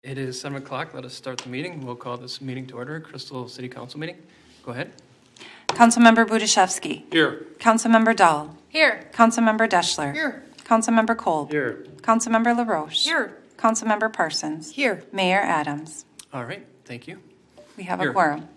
It is 7 o'clock. Let us start the meeting. We'll call this meeting to order. Crystal City Council meeting. Go ahead. Councilmember Budashevsky. Here. Councilmember Dahl. Here. Councilmember Deschler. Here. Councilmember Kolb. Here. Councilmember LaRoche. Here. Councilmember Parsons. Here. Mayor Adams. All right. Thank you. We have Here. a quorum.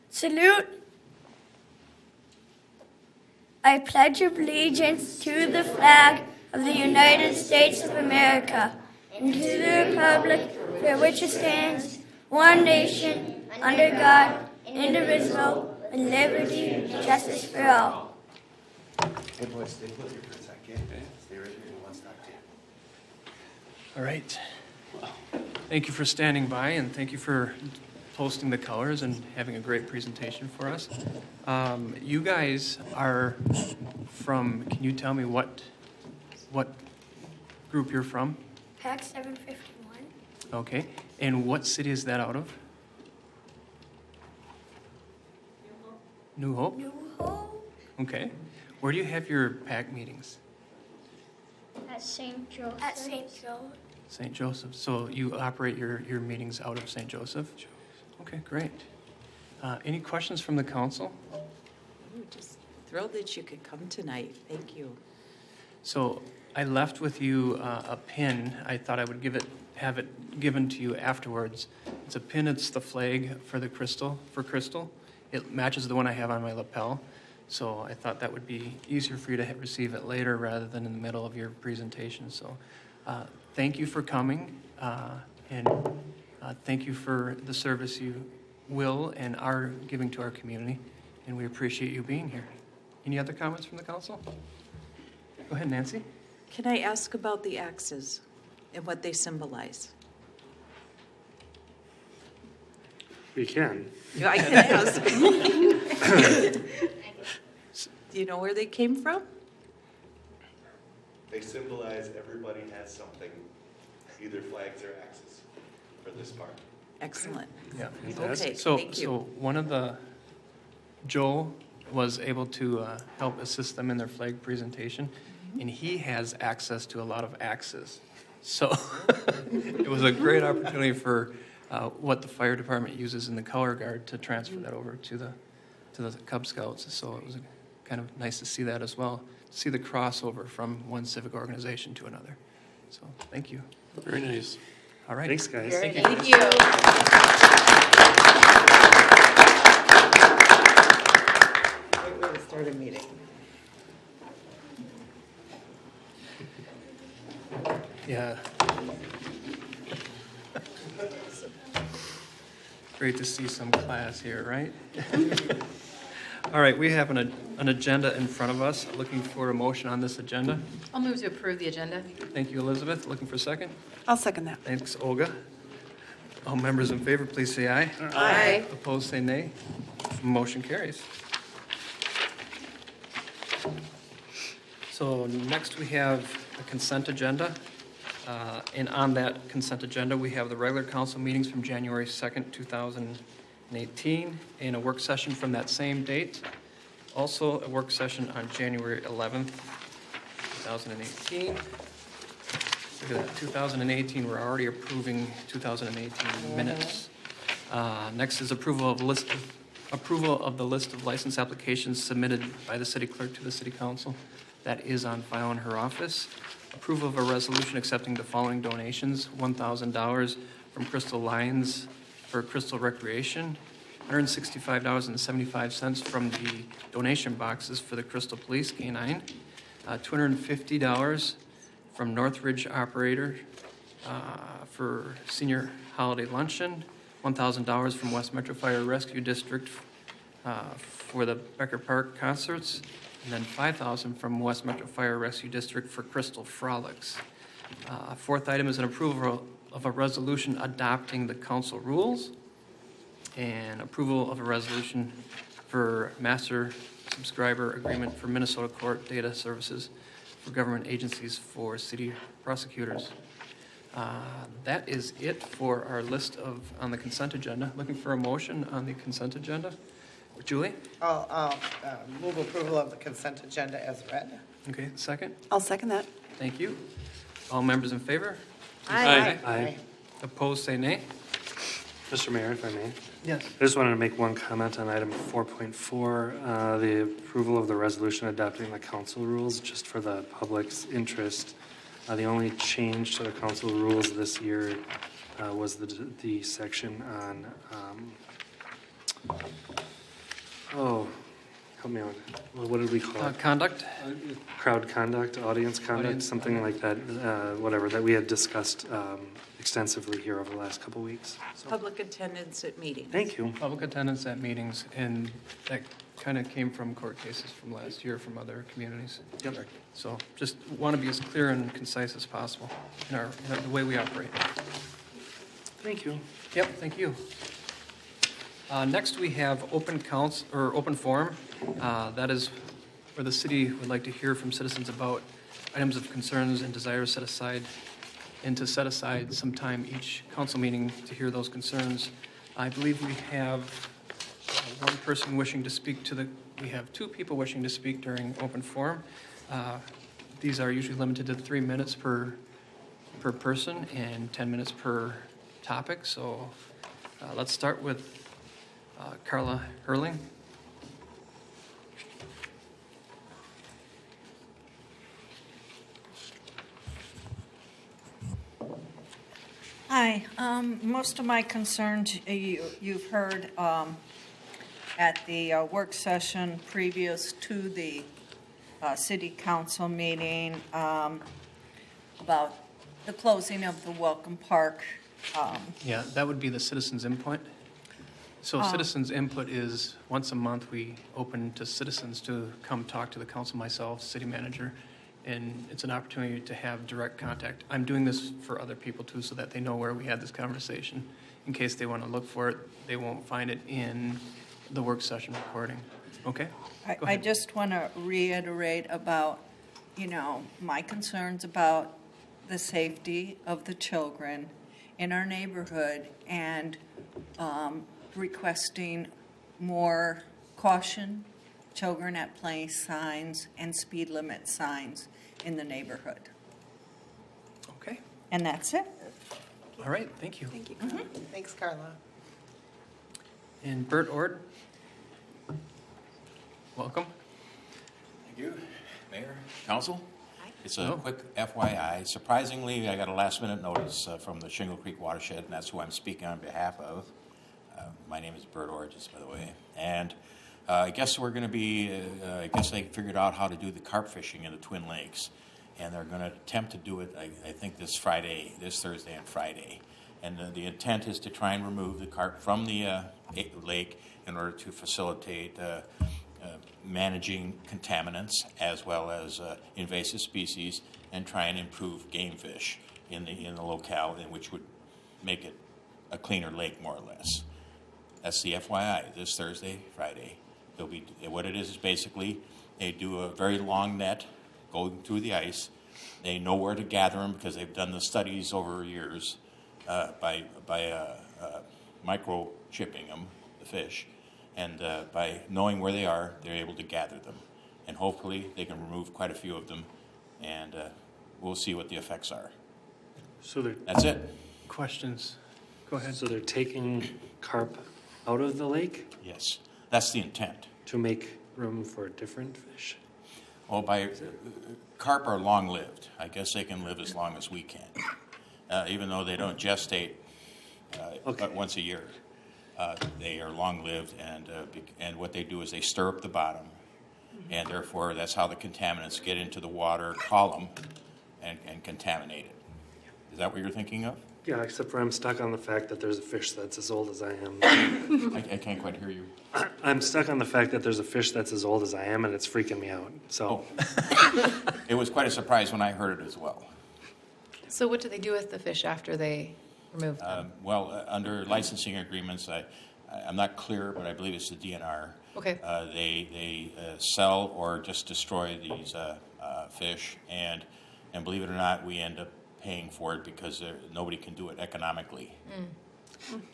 Salute. I pledge allegiance to the flag of the United States of America and to the republic for which it stands, one nation, under God, indivisible, with liberty and justice for all. Hey boys, stay put here for a second. Stay right here in one spot too. All right. Thank you for standing by, and thank you for posting the colors and having a great presentation for us. You guys are from, can you tell me what group you're from? Pack 751. Okay. And what city is that out of? New Hope? New Hope. Okay. Where do you have your pack meetings? At St. Joseph. At St. Joseph. St. Joseph. So you operate your meetings out of St. Joseph? Okay, great. Any questions from the council? We're just thrilled that you could come tonight. Thank you. So I left with you a pin. I thought I would have it given to you afterwards. It's a pin. It's the flag for the Crystal. It matches the one I have on my lapel. So I thought that would be easier for you to receive it later rather than in the middle of your presentation. So thank you for coming, and thank you for the service you will and are giving to our community, and we appreciate you being here. Any other comments from the council? Go ahead, Nancy. Can I ask about the axes and what they symbolize? You can. Yeah, I can ask. Do you know where they came from? They symbolize everybody has something, either flags or axes, for this part. Excellent. Yeah. Okay, So, thank you. so one of Joel was able to help assist them in their flag presentation, and he has access to a lot of axes. So it was a great opportunity for what the fire department uses in the color guard to transfer that over to the Cub Scouts. So it was kind of nice to see that as well, see the crossover from one civic organization to another. So thank you. Very nice. All right. Thanks, guys. Thank you. Thank you. Right way to start a meeting. Yeah. Great to see some class here, right? All right, we have an agenda in front of us. Looking for a motion on this agenda. I'll move to approve the agenda. Thank you, Elizabeth. Looking for a second. I'll second that. Thanks, Olga. All members in favor, please say aye. Aye. Opposed, say nay. Motion carries. So next we have a consent agenda. And on that consent agenda, we have the regular council meetings from January 2nd, 2018, and a work session from that same date. Also, a work session on January 11th, 2018. Look at that, 2018, we're already approving 2018 minutes. Next is approval of the list of license applications submitted by the city clerk to the city council. That is on file in her office. Approval of a resolution accepting the following donations: $1,000 from Crystal Lions for Crystal Recreation, $165.75 from the donation boxes for the Crystal Police K-9, $250 from Northridge Operator for Senior Holiday Luncheon, $1,000 from West Metro Fire Rescue District for the Becker Park concerts, and then $5,000 from West Metro Fire Rescue District for Crystal Frolics. Fourth item is an approval of a resolution adopting the council rules and approval of a resolution for master subscriber agreement for Minnesota Court Data Services for government agencies for city prosecutors. That is it for our list on the consent agenda. Looking for a motion on the consent agenda. Julie? I'll move approval of the consent agenda as read. Okay, second. I'll second that. Thank you. All members in favor? Aye. Aye. Opposed, say nay. Mr. Mayor, if I may. Yes. I just wanted to make one comment on item 4.4, the approval of the resolution adopting the council rules, just for the public's interest. The only change to the council rules this year was the section on, help me out. What did we call it? Conduct? Crowd conduct, audience conduct, Audience something like that, whatever, that we had discussed extensively here over the last couple weeks. So, Public attendance at meetings. thank you. Public attendance at meetings, and that kind of came from court cases from last year from other communities. Yep. So just want to be as clear and concise as possible in the way we operate. Thank you. Yep, thank you. Next, we have open forum. That is where the city would like to hear from citizens about items of concerns and desires set aside some time each council meeting to hear those concerns. I believe we have one person wishing to speak we have two people wishing to speak during open forum. These are usually limited to 3 minutes per person and 10 minutes per topic. So let's start with Carla Hurling. Hi. Most of my concerns you've heard at the work session previous to the city council meeting about the closing of the Welcome Park. Yeah, that would be the citizens' input. So citizens' input is once a month we open to citizens to come talk to the council, myself, city manager, and it's an opportunity to have direct contact. I'm doing this for other people too so that they know where we had this conversation. In case they want to look for it, they won't find it in the work session recording. Okay? Go I ahead. just want to reiterate about, my concerns about the safety of the children in our neighborhood and requesting more caution, children at play signs, and speed limit signs in the neighborhood. Okay. And that's it. All right. Thank you. Thank you. Thanks, Carla. And Bert Ord. Welcome. Thank you, Mayor, Council. It's a Hello. quick FYI. Surprisingly, I got a last-minute notice from the Shingle Creek Watershed, and that's who I'm speaking on behalf of. My name is Bert Ord, just by the way. And I guess we're going to be, I guess they figured out how to do the carp fishing in the Twin Lakes. And they're going to attempt to do it, I think, this Thursday and Friday. And the intent is to try and remove the carp from the lake in order to facilitate managing contaminants as well as invasive species and try and improve game fish in the locale, in which would make it a cleaner lake, more or less. That's the FYI, this Thursday, Friday. They'll be, what it is basically they do a very long net going through the ice. They know where to gather them because they've done the studies over years by microchipping them, the fish. And by knowing where they are, they're able to gather them. And hopefully they can remove quite a few of them, and we'll see what the effects are. So That's it. Questions? Go ahead. they're taking carp out of the lake Yes, that's the intent. to make room for different fish. Well, carp are long-lived. I guess they can live as long as we can, even though they don't gestate but once a year. They are long-lived, and what they do is they stir up the bottom, and therefore that's how the contaminants get into the water column and contaminate it. Is that what you're thinking of? Yeah, except for I'm stuck on the fact that there's a fish that's as old as I am. I can't quite hear you. I'm stuck on the fact that there's a fish that's as old as I am, and it's freaking me out. So, It was quite a surprise when I heard it as well. So what do they do with the fish after they remove them? Under licensing agreements, I'm not clear, but I believe it's the DNR. Okay. They sell or just destroy these fish, and believe it or not, we end up paying for it because nobody can do it economically.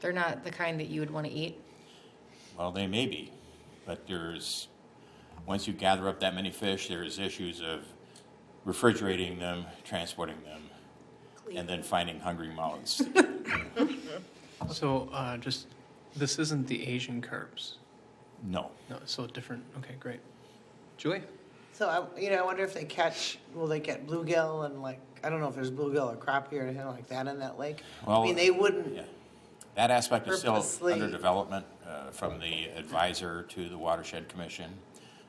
They're not the kind that you would want to eat? Well, they may be, but once you gather up that many fish, there's issues of refrigerating them, transporting them, and then finding hungry mouths. So this isn't the Asian carps? No. No, so different. Okay, great. Julie? So, I wonder if will they get bluegill and I don't know if there's bluegill or crappie or anything like that in that lake? Well, I mean, they wouldn't. Yeah. That aspect is still Purposely. under development from the advisor to the Watershed Commission,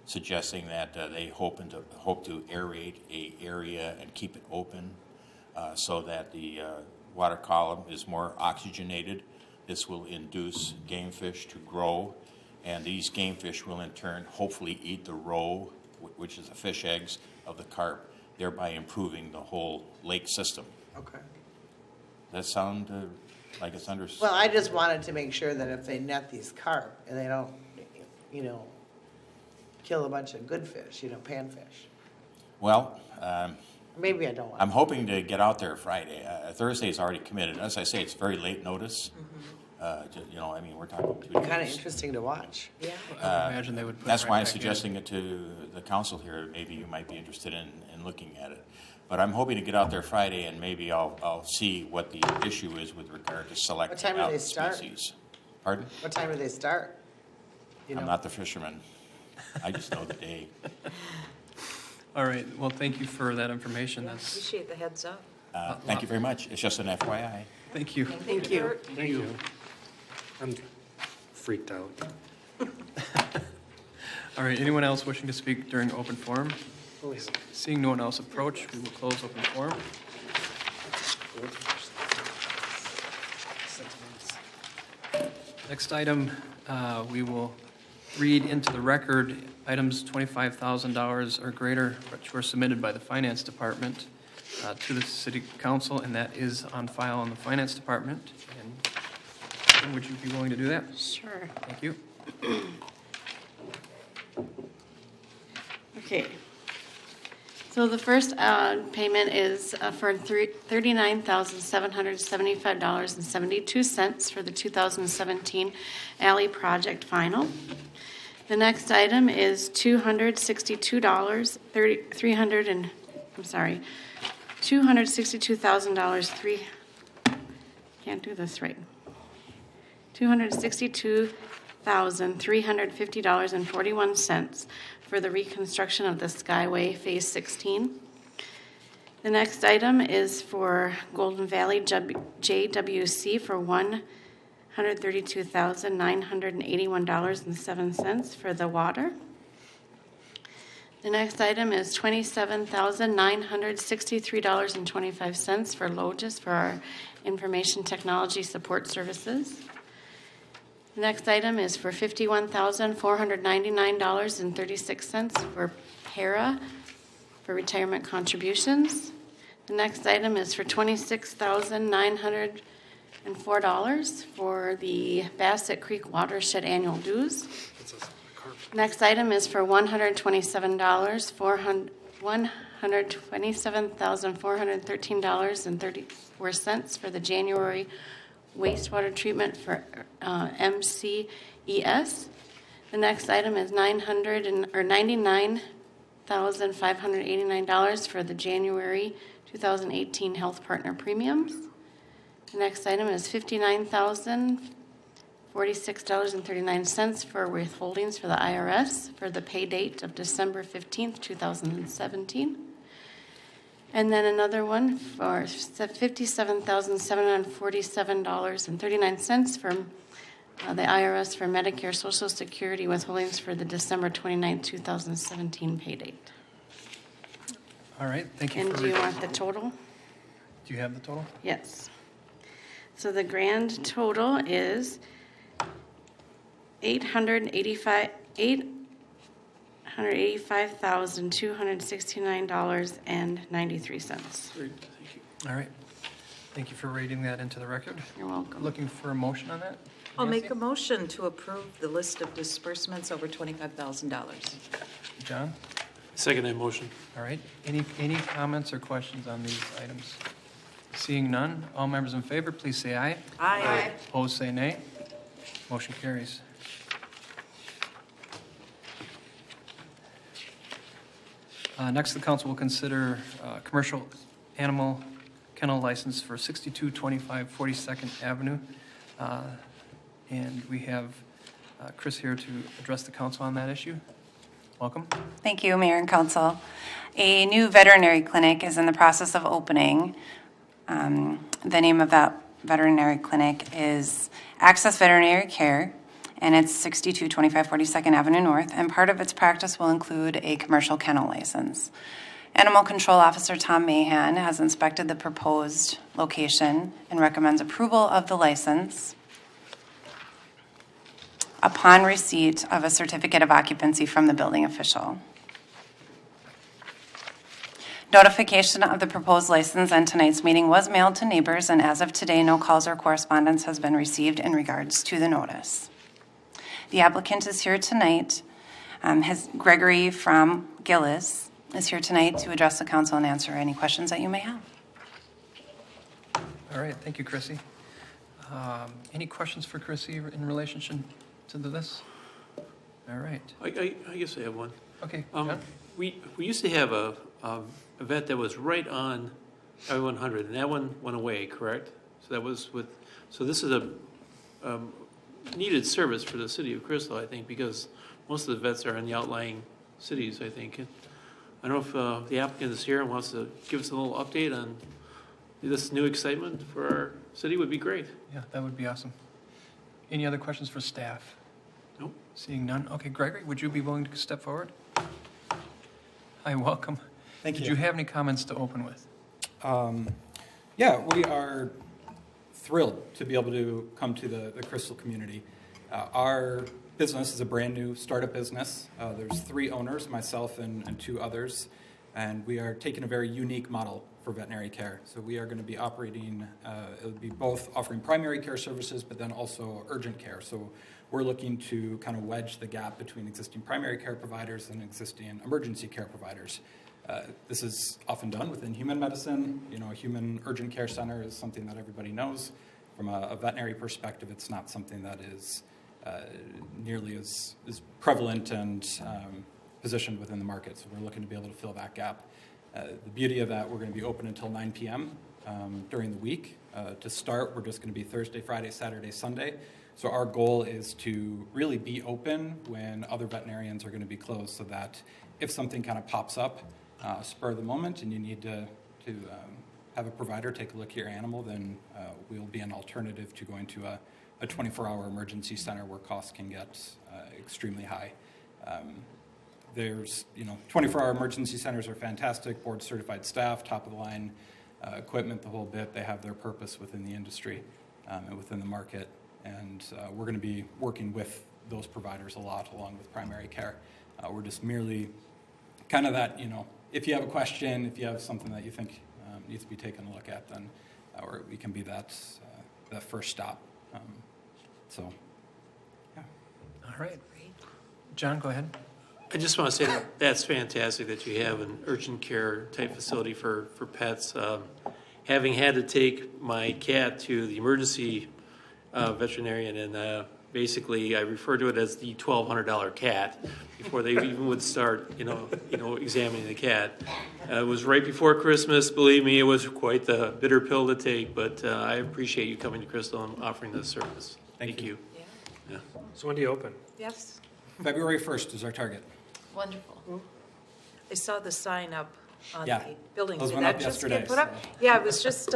suggesting that they hope to aerate a area and keep it open so that the water column is more oxygenated. This will induce game fish to grow, and these game fish will in turn hopefully eat the roe, which is the fish eggs of the carp, thereby improving the whole lake system. Okay. Does that sound like it's under? Well, I just wanted to make sure that if they net these carp and they don't, kill a bunch of good fish, panfish. Well, Maybe I don't want I'm hoping to get out there Friday. Thursday is already committed. As I say, it's very late notice. We're talking 2 days. Kind of interesting to watch. Yeah. I would imagine they would put That's it why right I'm back in. suggesting it to the council here. Maybe you might be interested in looking at it. But I'm hoping to get out there Friday, and maybe I'll see what the issue is with regard to selecting time do out they start? species. Pardon? What time do they start? I'm not the fisherman. I just know the day. All right, well, thank you for that information. I appreciate the heads up. Thank you very much. It's just an FYI. Thank you. Thank you. Bert. thank you. I'm freaked out. All right, anyone else wishing to speak during open forum? Seeing no one else approach, we will close open forum. Next item, we will read into the record items $25,000 or greater which were submitted by the Finance Department to the City Council, and that is on file in the Finance Department. And would you be willing to do that? Sure. Thank you. Okay. So the first payment is for $39,775.72 for the 2017 Alley Project Final. The next item is $262,000. Can't do this right. $262,350.41 for the reconstruction of the Skyway Phase 16. The next item is for Golden Valley JWC for $132,981.07 for the water. The next item is $27,963.25 for Logis for our information technology support services. The next item is for $51,499.36 for PARA for retirement contributions. The next item is for $26,904 for the Bassett Creek Watershed annual dues. Next item is for $127,413.34 for the January wastewater treatment for MCES. The next item is $99,589 for the January 2018 Health Partner premiums. The next item is $59,046.39 for withholdings for the IRS for the pay date of December 15th, 2017. And then another one for $57,747.39 from the IRS for Medicare Social Security withholdings for the December 29th, 2017 pay date. All right, thank you. And do you want the total? Do you have the total? Yes. So the grand total is $885,269.93. All right. Thank you for reading that into the record. You're welcome. Looking for a motion on that? I'll make a Nancy? motion to approve the list of disbursements over $25,000. John? Second that motion. All right. Any comments or questions on these items? Seeing none, all members in favor, please say aye. Aye. Opposed, say nay. Motion carries. Next, the council will consider commercial animal kennel license for 6225 42nd Avenue. And we have Chris here to address the council on that issue. Welcome. Thank you, Mayor and Council. A new veterinary clinic is in the process of opening. The name of that veterinary clinic is Access Veterinary Care, and it's 6225 42nd Avenue North, and part of its practice will include a commercial kennel license. Animal Control Officer Tom Mahan has inspected the proposed location and recommends approval of the license upon receipt of a certificate of occupancy from the building official. Notification of the proposed license and tonight's meeting was mailed to neighbors, and as of today, no calls or correspondence has been received in regards to the notice. The applicant is here tonight. Gregory from Gillis is here tonight to address the council and answer any questions that you may have. All right, thank you, Chrissy. Any questions for Chrissy in relation to this? All right. I guess I have one. Okay, John? We used to have a vet that was right on I-100, and that one went away, correct? So that was so this is a needed service for the city of Crystal, I think, because most of the vets are in the outlying cities, I think. I don't know if the applicant is here and wants to give us a little update on this new excitement for our city would be great. Yeah, that would be awesome. Any other questions for staff? Nope. Seeing none. Okay, Gregory, would you be willing to step forward? Hi, welcome. Thank you. Did you have any comments to open with? Yeah, we are thrilled to be able to come to the Crystal community. Our business is a brand new startup business. There's 3 owners, myself and 2 others, and we are taking a very unique model for veterinary care. So we are going to be operating, it would be both offering primary care services, but then also urgent care. So we're looking to kind of wedge the gap between existing primary care providers and existing emergency care providers. This is often done within human medicine. You know, a human urgent care center is something that everybody knows. From a veterinary perspective, it's not something that is nearly as prevalent and positioned within the market. So we're looking to be able to fill that gap. The beauty of that, we're going to be open until 9 p.m. During the week. To start, we're just going to be Thursday, Friday, Saturday, Sunday. So our goal is to really be open when other veterinarians are going to be closed, so that if something kind of pops up, spur of the moment, and you need to have a provider take a look at your animal, then we'll be an alternative to going to a 24-hour emergency center where costs can get extremely high. There's, 24-hour emergency centers are fantastic, board-certified staff, top-of-the-line equipment, the whole bit. They have their purpose within the industry and within the market, and we're going to be working with those providers a lot, along with primary care. We're just merely kind of that, if you have a question, if you have something that you think needs to be taken a look at, then or we can be that first stop. So, yeah. All right. John, go ahead. I just want to say that that's fantastic that you have an urgent care type facility for pets. Having had to take my cat to the emergency veterinarian, and basically I refer to it as the $1,200 cat before they even would start, examining the cat. It was right before Christmas. Believe me, it was quite the bitter pill to take, but I appreciate you coming to Crystal and offering this service. Thank you. Yeah. So when do you open? Yes. February 1st is our target. Wonderful. I saw the sign up on Yeah, the building. those Did went that up just yesterday, get put up? so. Yeah, I was just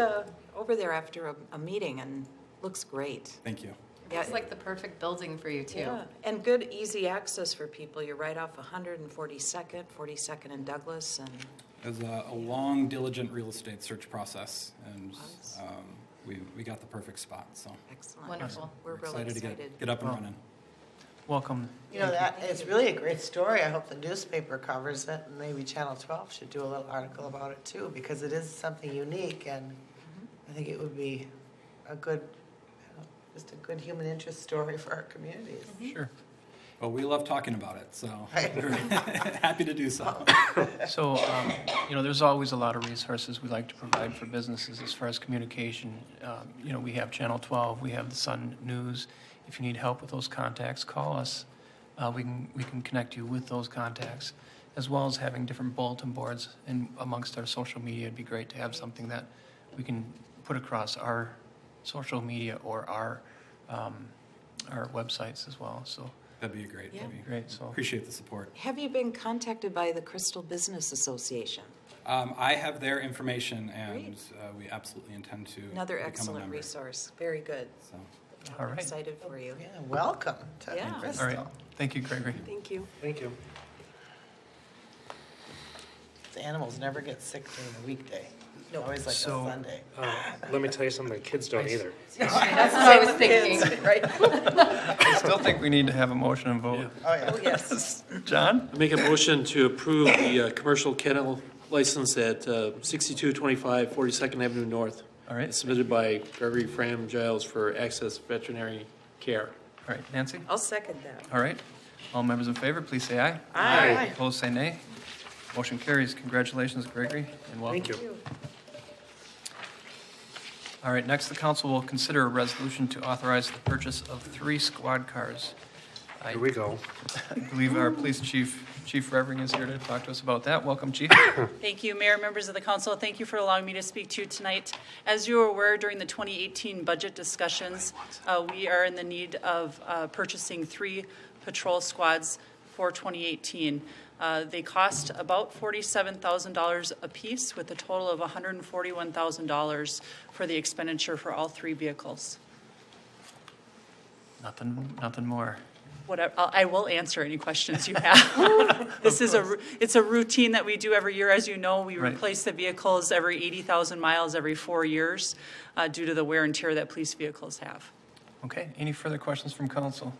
over there after a meeting, and looks great. Thank you. Yeah, It's like the perfect building for you, too. yeah, and good, easy access for people. You're right off 142nd and Douglas, and It was a long, diligent real estate search process, and we got the perfect spot. So Excellent. Wonderful. We're really excited to excited. get up and running. Welcome. You know, that is really a great story. I hope the newspaper covers it, and maybe Channel 12 should do a little article about it too, because it is something unique, and I think it would be a good, just a good human interest story for our communities. Sure. Well, we love talking about it, so we're happy to do so. So, there's always a lot of resources we like to provide for businesses as far as communication. We have Channel 12, we have the Sun News. If you need help with those contacts, call us. We can connect you with those contacts, as well as having different bulletin boards and amongst our social media. It'd be great to have something that we can put across our social media or our websites as well. So That'd be great. Yeah. That'd be great. So appreciate the support. Have you been contacted by the Crystal Business Association? I have their information, and we absolutely intend to Another become a excellent member. resource. Very good. So. All I'm right. excited for you. Yeah, welcome to Yeah. Crystal. all right. Thank you, Gregory. Thank you. Thank you. The animals never get sick during a weekday. No. Always like So- a Sunday. Let me tell you something, kids don't either. That's what I was thinking. Right? I still think we need to have a motion and vote. Oh, yeah. Oh, yes. John? I make a motion to approve the commercial kennel license at 6225 42nd Avenue North. All right. Submitted by Gregory Fram Giles for Access Veterinary Care. All right, Nancy? I'll second that. All right. All members in favor, please say aye. Aye. Opposed, say nay. Motion carries. Congratulations, Gregory, and welcome. Thank you. All right, next, the council will consider a resolution to authorize the purchase of 3 squad cars. I Here we go. believe our police chief, Chief Revering, is here to talk to us about that. Welcome, Chief. Thank you, Mayor, members of the council. Thank you for allowing me to speak to you tonight. As you are aware, during the 2018 budget discussions, we are in the need of purchasing 3 patrol squads for 2018. They cost about $47,000 apiece, with a total of $141,000 for the expenditure for all 3 vehicles. Nothing more. Whatever, I will answer any questions you have. It's a routine that we do every year. As you know, we Right. replace the vehicles every 80,000 miles every 4 years due to the wear and tear that police vehicles have. Okay, any further questions from council?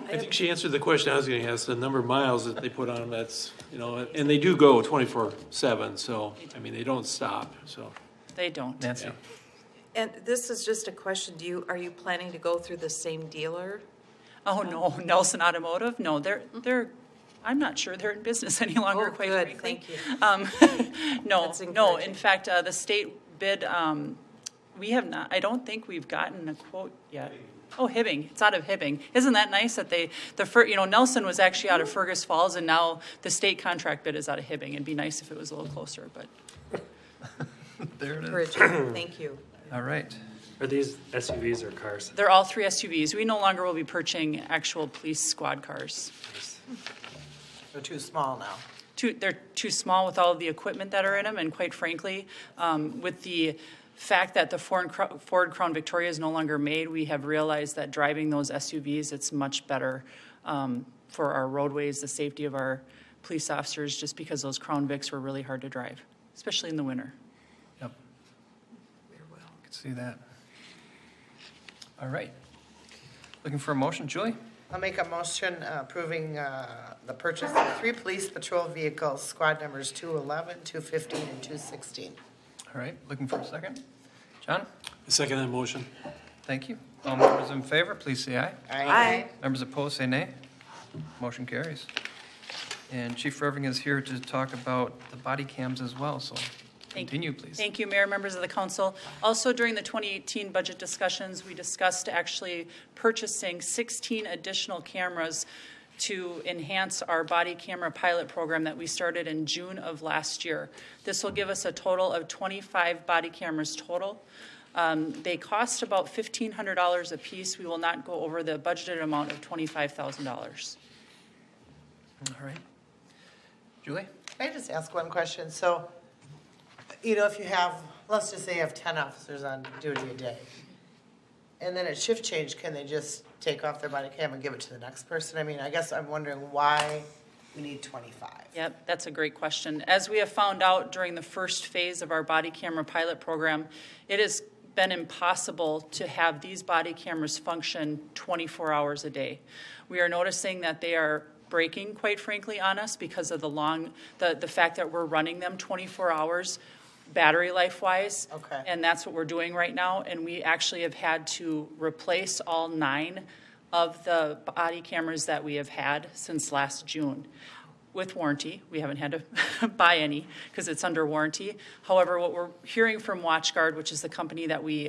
I think she answered the question I was going to ask, the number of miles that they put on them, that's, and they do go 24/7, so, I mean, they don't stop, so. They don't. Nancy? And this is just a question. Are you planning to go through the same dealer? Oh, no, Nelson Automotive? No, I'm not sure they're in business any longer, Oh, quite good. frankly. Thank you. No, That's no, in encouraging. fact, the state bid, we have not, I don't think we've gotten a quote yet. Oh, Hibbing, it's out of Hibbing. Isn't that nice that Nelson was actually out of Fergus Falls, and now the state contract bid is out of Hibbing. It'd be nice if it was a little closer, but. There it is. Encouraging. Thank you. All right. Are these SUVs or cars? They're all 3 SUVs. We no longer will be purchasing actual police squad cars. They're too small now. They're too small with all of the equipment that are in them, and quite frankly, with the fact that the Ford Crown Victoria is no longer made, we have realized that driving those SUVs, it's much better for our roadways, the safety of our police officers, just because those Crown Vics were really hard to drive, especially in the winter. Yep. Could see that. All right. Looking for a motion, Julie? I'll make a motion approving the purchase of 3 police patrol vehicles, squad numbers 211, 215, and 216. All right, looking for a second. John? I second that motion. Thank you. All members in favor, please say aye. Aye. Members opposed, say nay. Motion carries. And Chief Revering is here to talk about the body cams as well, so continue, please. Thank you, Mayor, members of the council. Also, during the 2018 budget discussions, we discussed actually purchasing 16 additional cameras to enhance our body camera pilot program that we started in June of last year. This will give us a total of 25 body cameras total. They cost about $1,500 a piece. We will not go over the budgeted amount of $25,000. All right. Julie? Can I just ask one question? So, if you have, let's just say you have 10 officers on duty a day, and then at shift change, can they just take off their body cam and give it to the next person? I mean, I guess I'm wondering why we need 25? Yep, that's a great question. As we have found out during the first phase of our body camera pilot program, it has been impossible to have these body cameras function 24 hours a day. We are noticing that they are breaking, quite frankly, on us because of the fact that we're running them 24 hours battery life-wise. Okay. And that's what we're doing right now. And we actually have had to replace all 9 of the body cameras that we have had since last June with warranty. We haven't had to buy any because it's under warranty. However, what we're hearing from WatchGuard, which is the company that we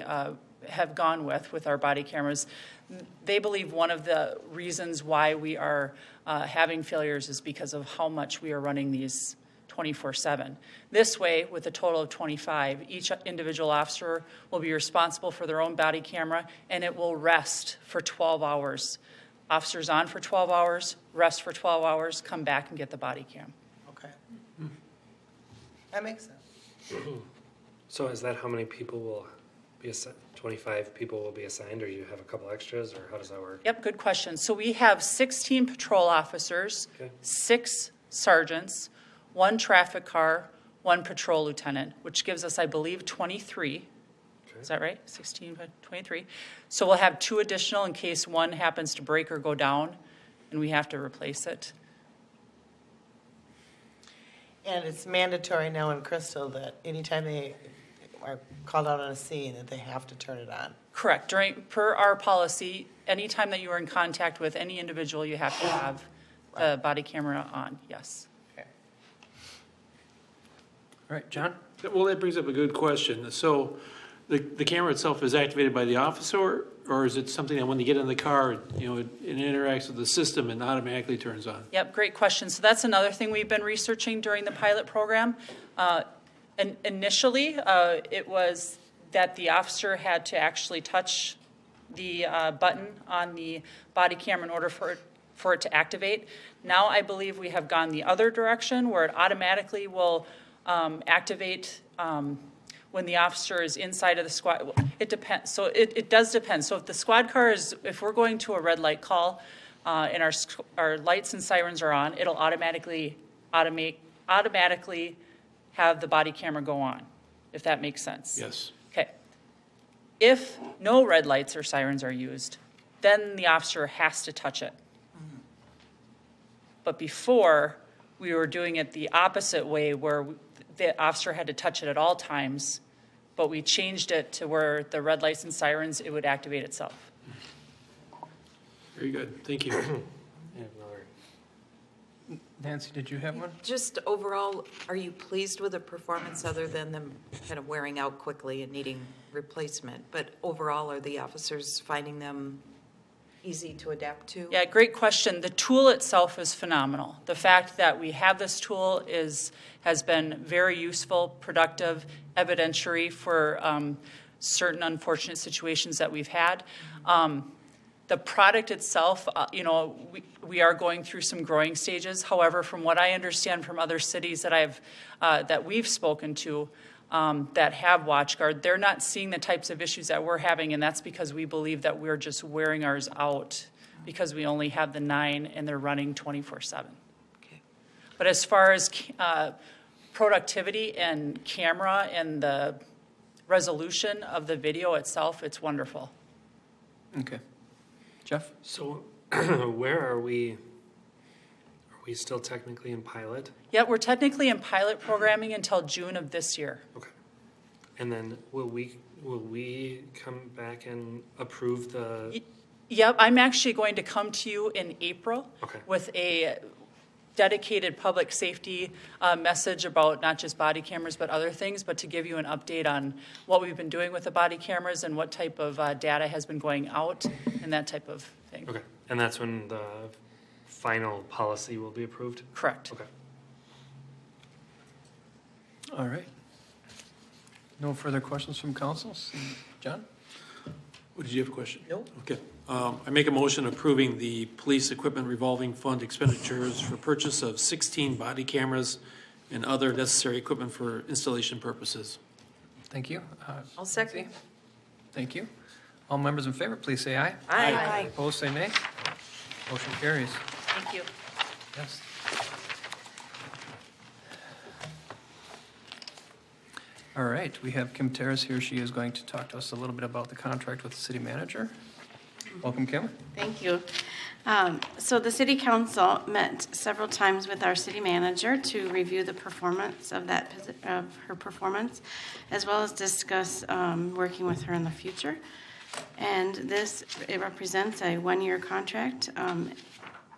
have gone with our body cameras, they believe one of the reasons why we are having failures is because of how much we are running these 24/7. This way, with a total of 25, each individual officer will be responsible for their own body camera, and it will rest for 12 hours. Officers on for 12 hours, rest for 12 hours, come back and get the body cam. Okay. That makes sense. So is that how many people will be assigned? 25 people will be assigned, or you have a couple extras, or how does that work? Yep, good question. So we have 16 patrol officers, Okay. 6 sergeants, 1 traffic car, 1 patrol lieutenant, which gives us, I believe, 23. Okay. Is that right? 16, 23. So we'll have 2 additional in case one happens to break or go down, and we have to replace it. And it's mandatory now in Crystal that anytime they are called out on a scene, that they have to turn it on. Correct. Per our policy, anytime that you are in contact with any individual, you have to have the body camera on, yes. Okay. All right, John? Well, that brings up a good question. So the camera itself is activated by the officer, or is it something that when they get in the car, it interacts with the system and automatically turns on? Yep, great question. So that's another thing we've been researching during the pilot program. Initially, it was that the officer had to actually touch the button on the body camera in order for it to activate. Now I believe we have gone the other direction where it automatically will activate when the officer is inside of the squad. It depends. So it does depend. So if the squad car if we're going to a red light call and our lights and sirens are on, it'll automatically have the body camera go on, if that makes sense. Yes. Okay. If no red lights or sirens are used, then the officer has to touch it. But before, we were doing it the opposite way where the officer had to touch it at all times, but we changed it to where the red lights and sirens, it would activate itself. Very good. Thank you. I have another. Nancy, did you have one? Just overall, are you pleased with the performance other than them kind of wearing out quickly and needing replacement? But overall, are the officers finding them easy to adapt to? Yeah, great question. The tool itself is phenomenal. The fact that we have this tool has been very useful, productive, evidentiary for certain unfortunate situations that we've had. The product itself, we are going through some growing stages. However, from what I understand from other cities that we've spoken to that have WatchGuard, they're not seeing the types of issues that we're having, and that's because we believe that we're just wearing ours out because we only have the 9 and they're running 24/7. Okay. But as far as productivity and camera and the resolution of the video itself, it's wonderful. Okay. Jeff? So where are we? Are we still technically in pilot? Yeah, we're technically in pilot programming until June of this year. Okay. And then will we come back and approve the? Yep, I'm actually going to come to you in April Okay. with a dedicated public safety message about not just body cameras but other things, but to give you an update on what we've been doing with the body cameras and what type of data has been going out and that type of thing. Okay. And that's when the final policy will be approved? Correct. Okay. All right. No further questions from council? John? Did you have a question? No. Okay. I make a motion approving the police equipment revolving fund expenditures for purchase of 16 body cameras and other necessary equipment for installation purposes. Thank you. I'll second. Thank you. All members in favor, please say aye. Aye. Opposed, say nay. Motion carries. Thank you. Yes. All right, we have Kim Terrace here. She is going to talk to us a little bit about the contract with the city manager. Welcome, Kim. Thank you. So the city council met several times with our city manager to review the performance of her performance, as well as discuss working with her in the future. And it represents a one-year contract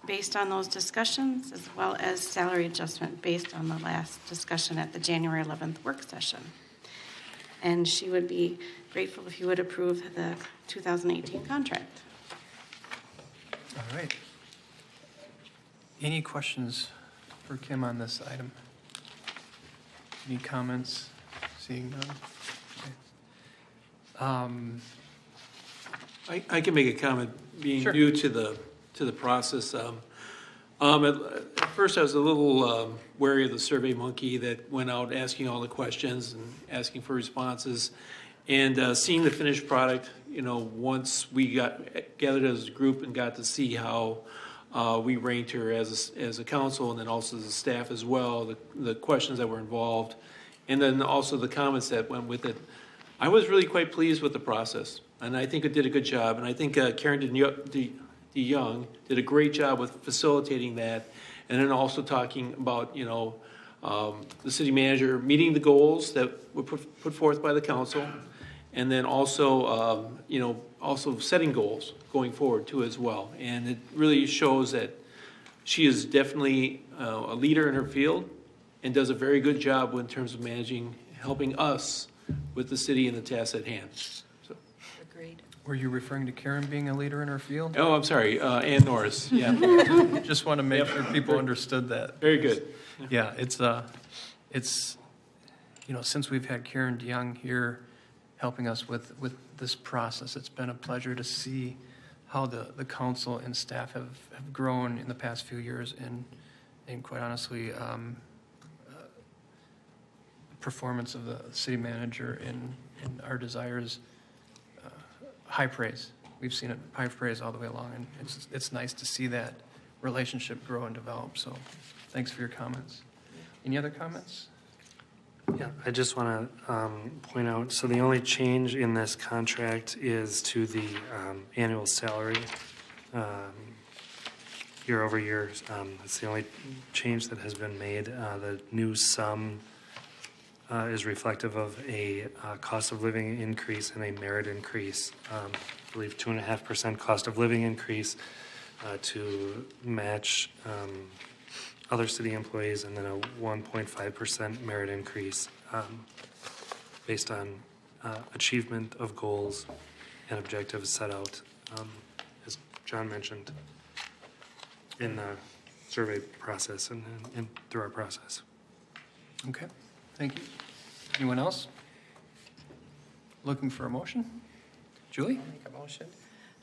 based on those discussions, as well as salary adjustment based on the last discussion at the January 11th work session. And she would be grateful if you would approve the 2018 contract. All right. Any questions for Kim on this item? Any comments? Seeing none? Okay. I can make a comment, being Sure. new to the process. At first, I was a little wary of the Survey Monkey that went out asking all the questions and asking for responses. And seeing the finished product, once we got gathered as a group and got to see how we ranked her as a council, and then also as a staff as well, the questions that were involved, and then also the comments that went with it, I was really quite pleased with the process. And I think it did a good job. And I think Karen DeYoung did a great job with facilitating that, and then also talking about, the city manager meeting the goals that were put forth by the council, and then also, also setting goals going forward too as well. And it really shows that she is definitely a leader in her field and does a very good job in terms of helping us with the city and the tasks at hand. So. Agreed. Were you referring to Karen being a leader in her field? Oh, I'm sorry, Ann Norris, yeah. Just want to make sure people understood that. Very good. Yeah, it's since we've had Karen DeYoung here helping us with this process, it's been a pleasure to see how the council and staff have grown in the past few years, and quite honestly, performance of the city manager and our desires, high praise. We've seen it high praise all the way along, and it's nice to see that relationship grow and develop. So thanks for your comments. Any other comments? Yeah, I just want to point out, so the only change in this contract is to the annual salary year over year. It's the only change that has been made. The new sum is reflective of a cost of living increase and a merit increase. I believe 2.5% cost of living increase to match other city employees, and then a 1.5% merit increase based on achievement of goals and objectives set out, as John mentioned, in the survey process and through our process. Okay, thank you. Anyone else? Looking for a motion? Julie?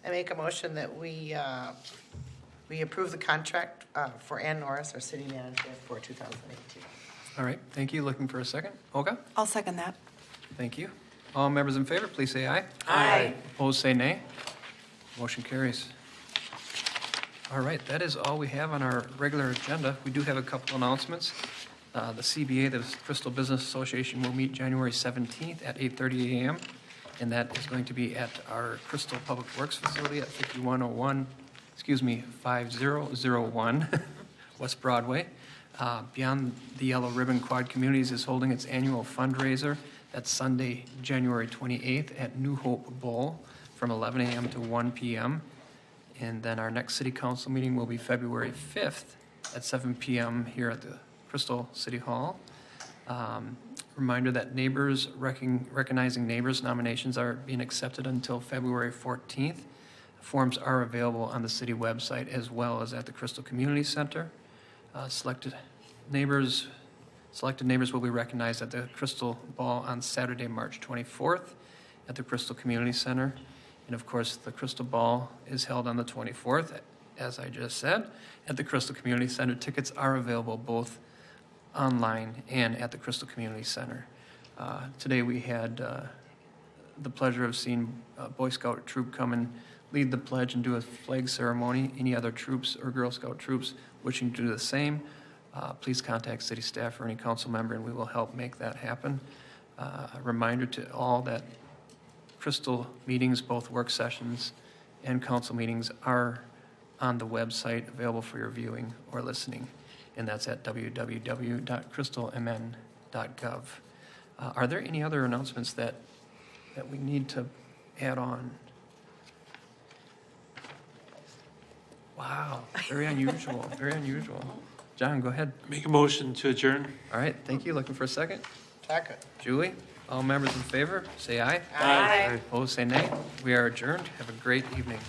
I make a motion that we approve the contract for Ann Norris, our city manager, for 2018. All right, thank you. Looking for a second? Olga? I'll second that. Thank you. All members in favor, please say aye. Aye. Opposed, say nay. Motion carries. All right, that is all we have on our regular agenda. We do have a couple announcements. The CBA, the Crystal Business Association, will meet January 17th at 8:30 a.m., and that is going to be at our Crystal Public Works facility at 5001 West Broadway. Beyond the Yellow Ribbon Quad Communities is holding its annual fundraiser. That's Sunday, January 28th at New Hope Bowl from 11 a.m. to 1 p.m. And then our next city council meeting will be February 5th at 7 p.m. here at the Crystal City Hall. Reminder that recognizing neighbors nominations are being accepted until February 14th. Forms are available on the city website as well as at the Crystal Community Center. Selected neighbors will be recognized at the Crystal Ball on Saturday, March 24th at the Crystal Community Center. And of course, the Crystal Ball is held on the 24th, as I just said, at the Crystal Community Center. Tickets are available both online and at the Crystal Community Center. Today we had the pleasure of seeing a Boy Scout troop come and lead the pledge and do a flag ceremony. Any other troops or Girl Scout troops wishing to do the same, please contact city staff or any council member and we will help make that happen. A reminder to all that Crystal meetings, both work sessions and council meetings, are on the website available for your viewing or listening, and that's at www.crystalmn.gov. Are there any other announcements that we need to add on? Wow, very unusual, very unusual. John, go ahead. Make a motion to adjourn. All right, thank you. Looking for a second? Second. Julie, all members in favor, say aye. Aye. Opposed, say nay. We are adjourned. Have a great evening.